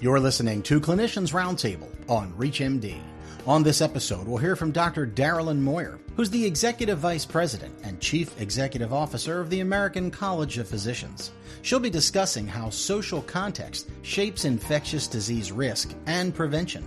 You're listening to Clinicians Roundtable on ReachMD. On this episode, we'll hear from Dr. Darilyn Moyer, who's the Executive Vice President and Chief Executive Officer of the American College of Physicians. She'll be discussing how social context shapes infectious disease risk and prevention.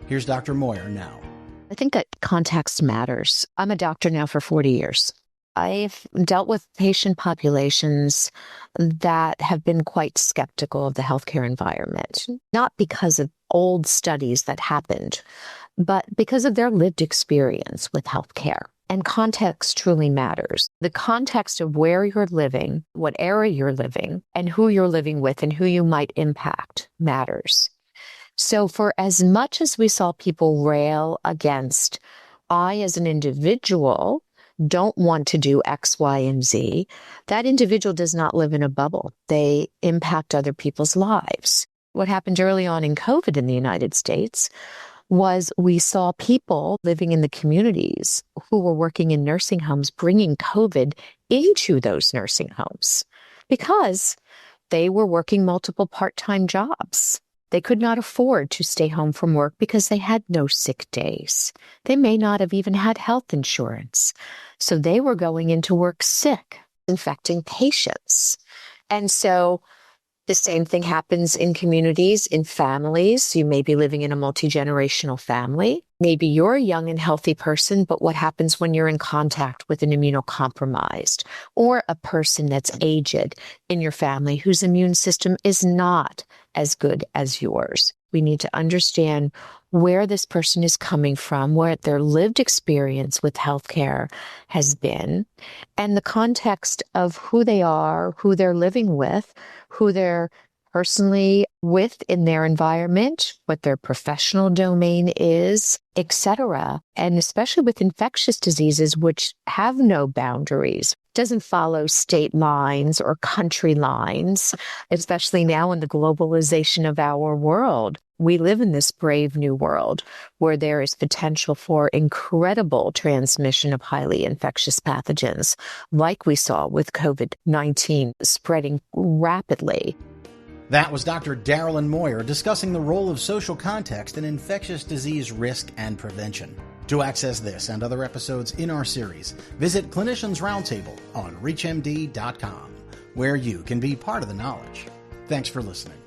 Here's Dr. Moyer now. I think that context matters. I'm a doctor now for 40 years. I've dealt with patient populations that have been quite skeptical of the healthcare environment, not because of old studies that happened, but because of their lived experience with healthcare. And context truly matters. The context of where you're living, what area you're living, and who you're living with and who you might impact matters. So for as much as we saw people rail against, I as an individual don't want to do X, Y, and Z, that individual does not live in a bubble. They impact other people's lives. What happened early on in COVID in the United States was we saw people living in the communities who were working in nursing homes bringing COVID into those nursing homes because they were working multiple part-time jobs. They could not afford to stay home from work because they had no sick days. They may not have even had health insurance. So they were going into work sick, infecting patients. And so the same thing happens in communities, in families. You may be living in a multi-generational family. Maybe you're a young and healthy person, but what happens when you're in contact with an immunocompromised or a person that's aged in your family whose immune system is not as good as yours? We need to understand where this person is coming from, where their lived experience with healthcare has been, and the context of who they are, who they're living with, who they're personally with in their environment, what their professional domain is, etc. And especially with infectious diseases, which have no boundaries, doesn't follow state lines or country lines, especially now in the globalization of our world. We live in this brave new world where there is potential for incredible transmission of highly infectious pathogens, like we saw with COVID-19 spreading rapidly. That was Dr. Darilyn Moyer discussing the role of social context in infectious disease risk and prevention. To access this and other episodes in our series, visit Clinicians Roundtable on ReachMD.com, where you can be part of the knowledge. Thanks for listening.